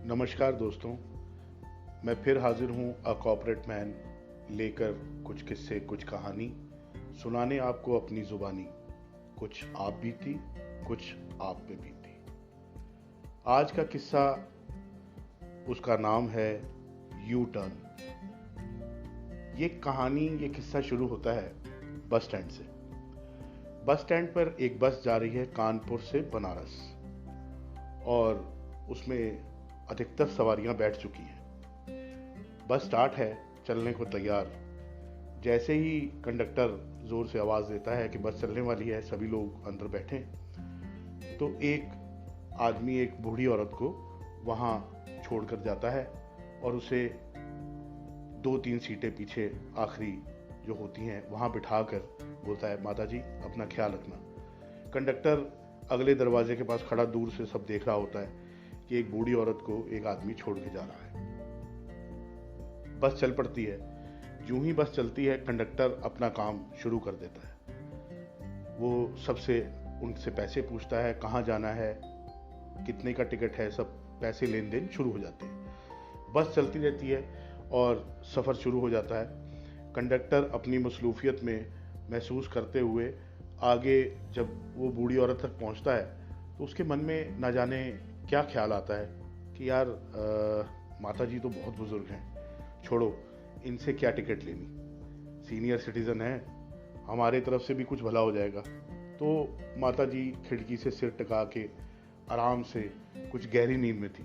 नमस्कार दोस्तों, मैं फिर हाजिर हूँ अ कॉर्पोरेट मैन लेकर कुछ किस्से, कुछ कहानी सुनाने आपको अपनी ज़ुबानी। कुछ आप बीती, कुछ आप पे बीती। आज का किस्सा, उसका नाम है यू टर्न। ये किस्सा शुरू होता है बस स्टैंड से। बस स्टैंड पर एक बस जा रही है कानपुर से बनारस और उसमें अधिकतर सवारियां बैठ चुकी हैं। बस स्टार्ट है, चलने को तैयार। जैसे ही कंडक्टर जोर से आवाज देता है कि बस चलने वाली है, सभी लोग अंदर बैठे, तो एक आदमी एक बूढ़ी औरत को वहां छोड़कर जाता है और उसे 2-3 सीटें पीछे आखिरी जो होती हैं वहां बिठाकर बोलता है, माता जी अपना ख्याल रखना। कंडक्टर अगले दरवाजे के पास खड़ा दूर से सब देख रहा होता है कि एक बूढ़ी औरत को एक आदमी छोड़ के जा रहा है। बस चल पड़ती है। यूं ही बस चलती है, कंडक्टर अपना काम शुरू कर देता है। वो उनसे पैसे पूछता है, कहाँ जाना है, कितने का टिकट है, सब पैसे लेन देन शुरू हो जाते हैं। बस चलती रहती है और सफ़र शुरू हो जाता है। कंडक्टर अपनी मसरूफियत में महसूस करते हुए आगे जब वो बूढ़ी औरत तक पहुंचता है तो उसके मन में ना जाने क्या ख्याल आता है कि यार माता जी तो बहुत बुजुर्ग हैं, छोड़ो इनसे क्या टिकट लेनी, सीनियर सिटीज़न है, हमारे तरफ से भी कुछ भला हो जाएगा। तो माता जी खिड़की से सिर टिका के आराम से कुछ गहरी नींद में थी।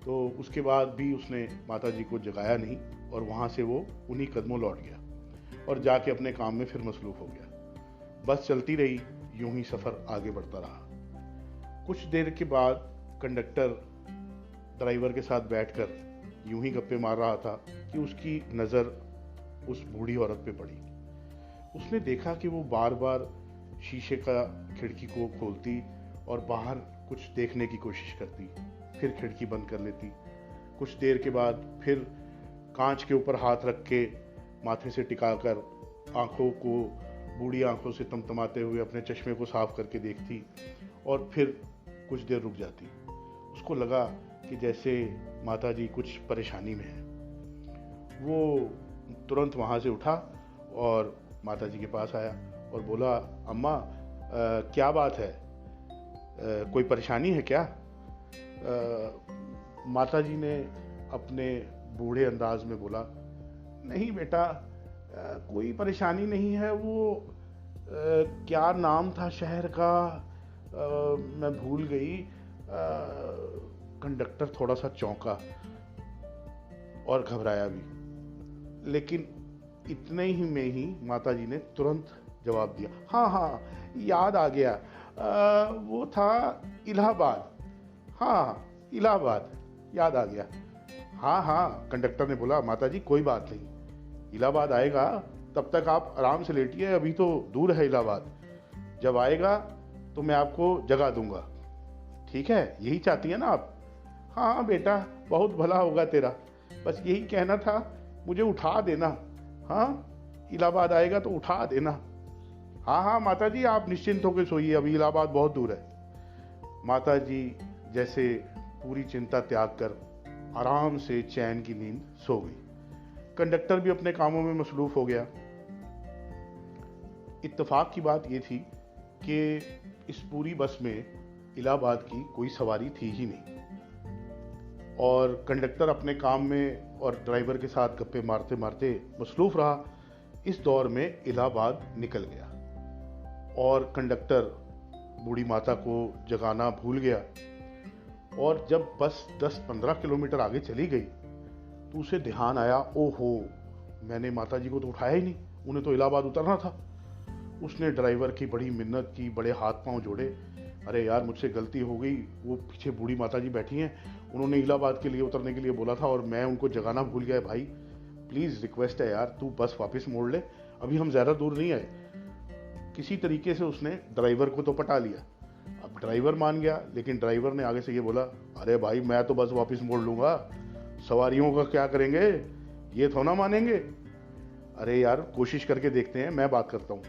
तो उसके बाद भी उसने माता जी को जगाया नहीं और वहाँ से वो उन्हीं कदमों लौट गया और जाके अपने काम में फिर मसरूफ़ हो गया। बस चलती रही, यूं ही सफ़र आगे बढ़ता रहा। कुछ देर के बाद कंडक्टर ड्राइवर के साथ बैठकर यूं ही गप्पे मार रहा था कि उसकी नज़र उस बूढ़ी औरत पे पड़ी। उसने देखा कि वो बार बार शीशे का खिड़की को खोलती और बाहर कुछ देखने की कोशिश करती, फिर खिड़की बंद कर लेती। कुछ देर के बाद फिर कांच के ऊपर हाथ रख के माथे से टिकाकर आंखों को बूढ़ी आंखों से तमतमाते हुए अपने चश्मे को साफ करके देखती और फिर कुछ देर रुक जाती। उसको लगा कि जैसे माताजी कुछ परेशानी में है। वो तुरंत वहाँ से उठा और माताजी के पास आया और बोला, अम्मा क्या बात है, कोई परेशानी है क्या? माताजी ने अपने बूढ़े अंदाज में बोला, नहीं बेटा, कोई परेशानी नहीं है। वो क्या नाम था शहर का, मैं भूल गई। कंडक्टर थोड़ा सा चौंका और घबराया भी, लेकिन इतने ही में ही माताजी ने तुरंत जवाब दिया, हाँ हाँ याद आ गया, वो था इलाहाबाद। हाँ इलाहाबाद, याद आ गया। हाँ हाँ, कंडक्टर ने बोला, माताजी कोई बात नहीं, इलाहाबाद आएगा, तब तक आप आराम से लेटिए, अभी तो दूर है इलाहाबाद, जब आएगा तो मैं आपको जगा दूंगा, ठीक है? यही चाहती है ना आप? हाँ बेटा, बहुत भला होगा तेरा, बस यही कहना था, मुझे उठा देना। हाँ, इलाहाबाद आएगा तो उठा देना। हाँ हाँ माताजी, आप निश्चिंत होकर सोइए, अभी इलाहाबाद बहुत दूर है। माताजी जैसे पूरी चिंता त्याग कर आराम से चैन की नींद सो गई। कंडक्टर भी अपने कामों में मसरूफ हो गया। इत्तेफाक की बात यह थी कि इस पूरी बस में इलाहाबाद की कोई सवारी थी ही नहीं और कंडक्टर अपने काम में और ड्राइवर के साथ गप्पे मारते मारते मसरूफ रहा। इस दौर में इलाहाबाद निकल गया और कंडक्टर बूढ़ी माता को जगाना भूल गया और जब बस 10-15 किलोमीटर आगे चली गई तो उसे ध्यान आया, ओहो, मैंने माता जी को तो उठाया ही नहीं, उन्हें तो इलाहाबाद उतरना था। उसने ड्राइवर की बड़ी मिन्नत की, बड़े हाथ पांव जोड़े, अरे यार मुझसे गलती हो गई, वो पीछे बूढ़ी माता जी बैठी हैं, उन्होंने इलाहाबाद के लिए उतरने के लिए बोला था और मैं उनको जगाना भूल गया। भाई प्लीज़ रिक्वेस्ट है यार, तू बस वापस मोड़ ले, अभी हम ज़्यादा दूर नहीं आए। किसी तरीके से उसने ड्राइवर को तो पटा लिया। अब ड्राइवर मान गया, लेकिन ड्राइवर ने आगे से ये बोला, अरे भाई मैं तो बस वापस मोड़ लूँगा, सवारियों का क्या करेंगे, ये थोड़ा ना मानेंगे। अरे यार कोशिश करके देखते हैं, मैं बात करता हूँ।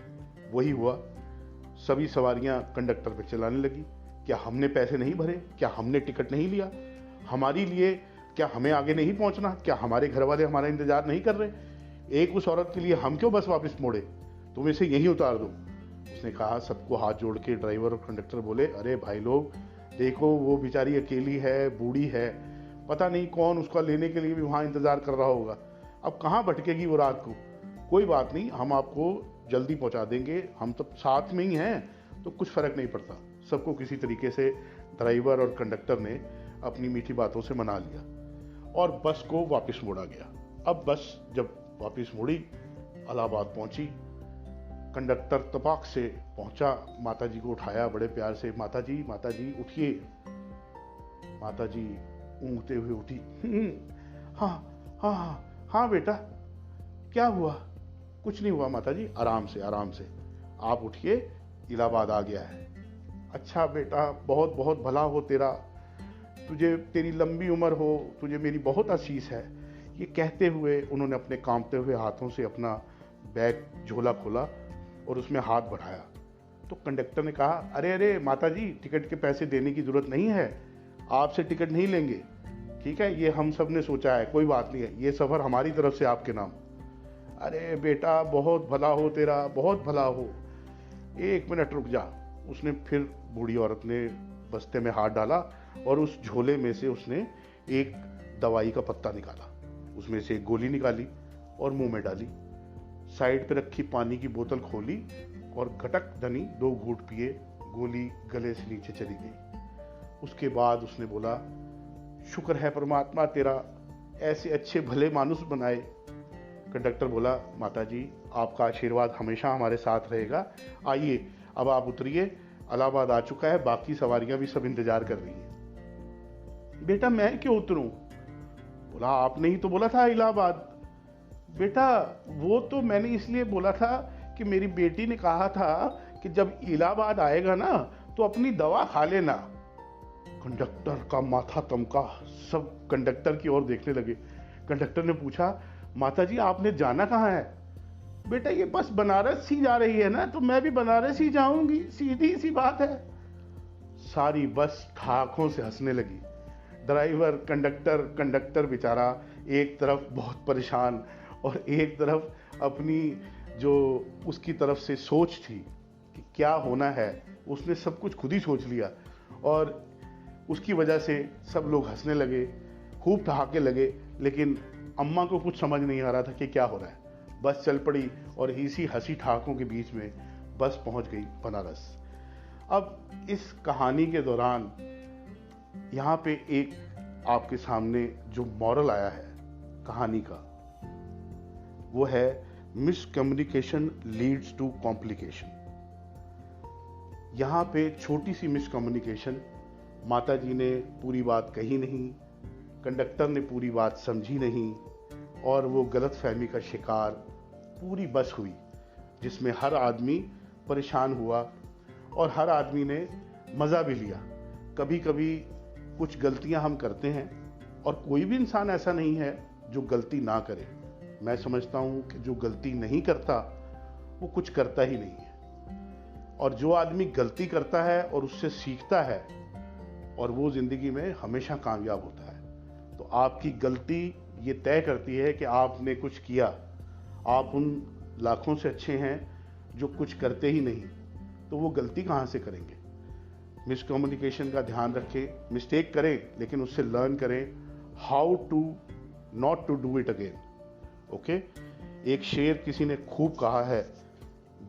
वही हुआ, सभी सवारियां कंडक्टर पे चिल्लाने लगी, क्या हमने पैसे नहीं भरे, क्या हमने टिकट नहीं लिया, हमारे लिए क्या हमें आगे नहीं पहुंचना? क्या हमारे घर वाले हमारा इंतजार नहीं कर रहे? एक उस औरत के लिए हम क्यों बस वापस मोड़े? तुम इसे यहीं उतार दो। उसने कहा। सबको हाथ जोड़ के ड्राइवर और कंडक्टर बोले, अरे भाई लोग देखो, वो बेचारी अकेली है, बूढ़ी है, पता नहीं कौन उसका लेने के लिए भी वहाँ इंतजार कर रहा होगा। अब कहाँ भटकेगी वो रात को? कोई बात नहीं, हम आपको जल्दी पहुँचा देंगे, हम तो साथ में ही हैं, तो कुछ फर्क नहीं पड़ता। सबको किसी तरीके से ड्राइवर और कंडक्टर ने अपनी मीठी बातों से मना लिया और बस को वापस मोड़ा गया। अब बस जब वापस मुड़ी, इलाहाबाद पहुंची, कंडक्टर तपाक से पहुंचा, माताजी को उठाया बड़े प्यार से, माताजी उठिए। माताजी ऊँघते हुए उठी। हाँ बेटा, क्या हुआ? कुछ नहीं हुआ माताजी, आराम से आप उठिए, इलाहाबाद आ गया है। अच्छा बेटा, बहुत बहुत भला हो तेरा, तेरी लंबी उम्र हो, तुझे मेरी बहुत आशीष है। ये कहते हुए उन्होंने अपने कांपते हुए हाथों से अपना बैग झोला खोला और उसमें हाथ बढ़ाया। तो कंडक्टर ने कहा, अरे माताजी, टिकट के पैसे देने की जरूरत नहीं है, आपसे टिकट नहीं लेंगे, ठीक है, ये हम सब ने सोचा है, कोई बात नहीं है, ये सफ़र हमारी तरफ से आपके नाम। अरे बेटा, बहुत भला हो तेरा, बहुत भला हो। 1 मिनट रुक जा। उसने फिर बूढ़ी औरत ने बस्ते में हाथ डाला और उस झोले में से उसने एक दवाई का पत्ता निकाला, उसमें से एक गोली निकाली और मुंह में डाली। साइड पे रखी पानी की बोतल खोली और घटक धनी 2 घूंट पिए, गोली गले से नीचे चली गई। उसके बाद उसने बोला, शुक्र है परमात्मा तेरा, ऐसे अच्छे भले मानुस बनाए। कंडक्टर बोला, माताजी आपका आशीर्वाद हमेशा हमारे साथ रहेगा, आइए अब आप उतरिए, इलाहाबाद आ चुका है, बाकी सवारियां भी सब इंतजार कर रही हैं। बेटा मैं क्यों उतरूं? बोला, आपने ही तो बोला था इलाहाबाद। बेटा वो तो मैंने इसलिए बोला था कि मेरी बेटी ने कहा था कि जब इलाहाबाद आएगा ना तो अपनी दवा खा लेना। कंडक्टर का माथा तमका, सब कंडक्टर की ओर देखने लगे। कंडक्टर ने पूछा, माताजी आपने जाना कहाँ है? बेटा ये बस बनारस ही जा रही है ना, तो मैं भी बनारस ही जाऊंगी, सीधी सी बात है। सारी बस ठहाकों से हंसने लगी। ड्राइवर, कंडक्टर बेचारा एक तरफ बहुत परेशान और एक तरफ अपनी जो उसकी तरफ से सोच थी कि क्या होना है, उसने सब कुछ खुद ही सोच लिया और उसकी वजह से सब लोग हंसने लगे, खूब ठहाके लगे। लेकिन अम्मा को कुछ समझ नहीं आ रहा था कि क्या हो रहा है। बस चल पड़ी और इसी हंसी ठहाकों के बीच में बस पहुंच गई बनारस। अब इस कहानी के दौरान यहाँ पे एक आपके सामने जो मॉरल आया है कहानी का, वो है मिसकम्युनिकेशन लीड्स टू कॉम्प्लिकेशन। यहाँ पे छोटी सी मिसकम्युनिकेशन, माता जी ने पूरी बात कही नहीं, कंडक्टर ने पूरी बात समझी नहीं और वो गलत फहमी का शिकार पूरी बस हुई, जिसमें हर आदमी परेशान हुआ और हर आदमी ने मज़ा भी लिया। कभी कभी कुछ गलतियां हम करते हैं और कोई भी इंसान ऐसा नहीं है जो गलती ना करे। मैं समझता हूं कि जो गलती नहीं करता वो कुछ करता ही नहीं है, और जो आदमी गलती करता है और उससे सीखता है और वो जिंदगी में हमेशा कामयाब होता है। तो आपकी गलती ये तय करती है कि आपने कुछ किया। आप उन लाखों से अच्छे हैं जो कुछ करते ही नहीं, तो वो गलती कहाँ से करेंगे। मिसकम्युनिकेशन का ध्यान रखें, मिस्टेक करें लेकिन उससे लर्न करें, how to not to do it again. Okay, एक शेर किसी ने खूब कहा है,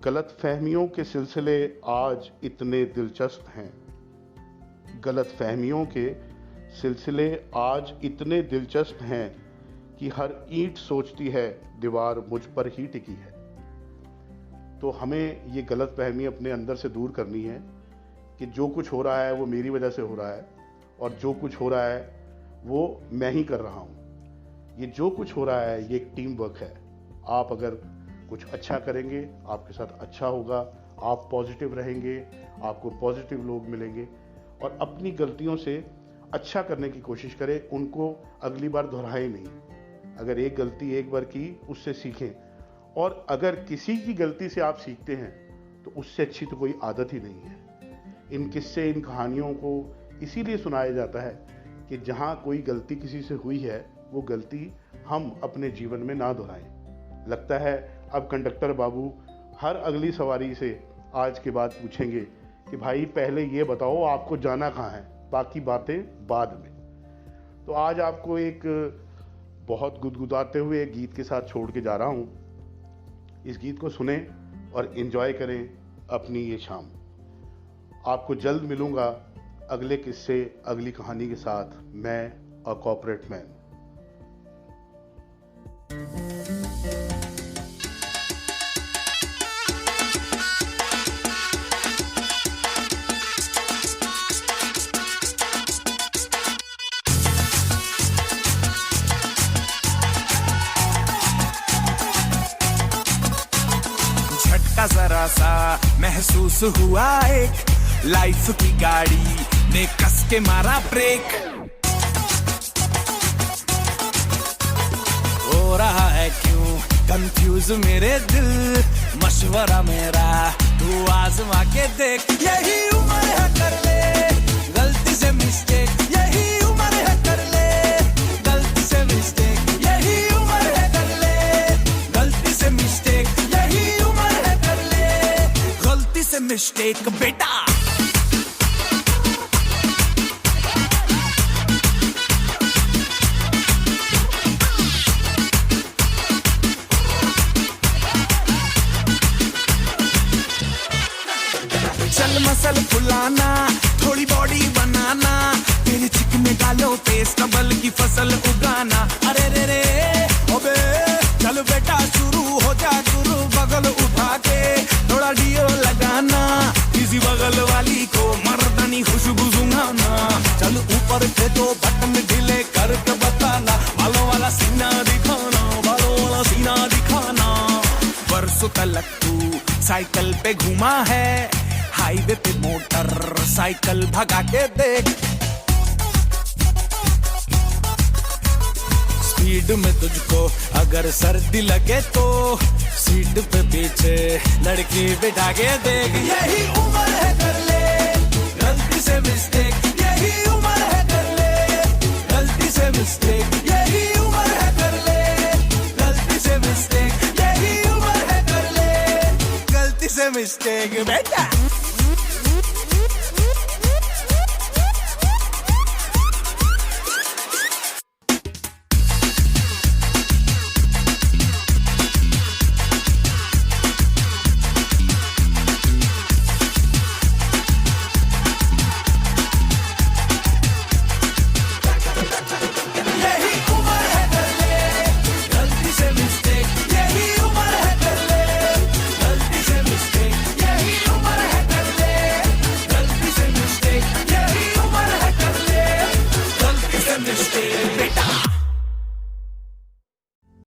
गलत फहमियों के सिलसिले आज इतने दिलचस्प हैं, गलत फहमियों के सिलसिले आज इतने दिलचस्प हैं कि हर ईंट सोचती है दीवार मुझ पर ही टिकी है। तो हमें ये गलत फहमी अपने अंदर से दूर करनी है कि जो कुछ हो रहा है वो मेरी वजह से हो रहा है और जो कुछ हो रहा है वो मैं ही कर रहा हूँ। ये जो कुछ हो रहा है ये एक टीम वर्क है। आप अगर कुछ अच्छा करेंगे आपके साथ अच्छा होगा, आप पॉजिटिव रहेंगे, आपको पॉजिटिव लोग मिलेंगे। और अपनी गलतियों से अच्छा करने की कोशिश करें, उनको अगली बार दोहराएं नहीं। अगर एक गलती एक बार की उससे सीखें, और अगर किसी की गलती से आप सीखते हैं तो उससे अच्छी तो कोई आदत ही नहीं है। इन किस्से, इन कहानियों को इसीलिए सुनाया जाता है कि जहाँ कोई गलती किसी से हुई है वो गलती हम अपने जीवन में ना दोहराएं। लगता है अब कंडक्टर बाबू हर अगली सवारी से आज के बाद पूछेंगे कि भाई पहले ये बताओ आपको जाना कहाँ है, बाकी बातें बाद में। तो आज आपको एक बहुत गुदगुदाते हुए एक गीत के साथ छोड़ के जा रहा हूँ। इस गीत को सुने और एंजॉय करें अपनी ये शाम। आपको जल्द मिलूँगा अगले किस्से, अगली कहानी के साथ। मैं अ कॉर्पोरेट मैन। झटका जरा सा महसूस हुआ एक, लाइफ की गाड़ी ने कस के मारा ब्रेक। हो रहा है क्यों कंफ्यूज मेरे दिल, मशवरा मेरा तू आजमा के देख। यही उम्र है कर ले गलती से मिस्टेक, यही उम्र है कर ले गलती से मिस्टेक, यही उम्र है कर ले गलती से मिस्टेक, यही उम्र है कर ले गलती से मिस्टेक बेटा। चल मसल फुलाना, थोड़ी बॉडी बनाना, तेरे चिकने गालों पे स्टबल की फसल उगाना। अरे रे रे ओबे चल बेटा शुरू हो जा गुरु, बगल उठा के थोड़ा डियो लगाना, किसी बगल वाली को मर्दानी खुशबू सुंघाना। चल ऊपर से तो बटन ढीले करके बताना, बालों वाला सीना दिखाना, बालों वाला सीना दिखाना। बरसों तलक तू साइकिल पे घूमा है, हाईवे पे मोटर साइकिल भगा के देख। स्पीड में तुझको अगर सर्दी लगे तो सीट पे पीछे लड़की बिठा के देख। यही उम्र है कर ले गलती से मिस्टेक, यही उम्र है कर ले गलती से मिस्टेक, यही उम्र है कर ले गलती से मिस्टेक, यही उम्र है कर ले गलती से मिस्टेक बेटा।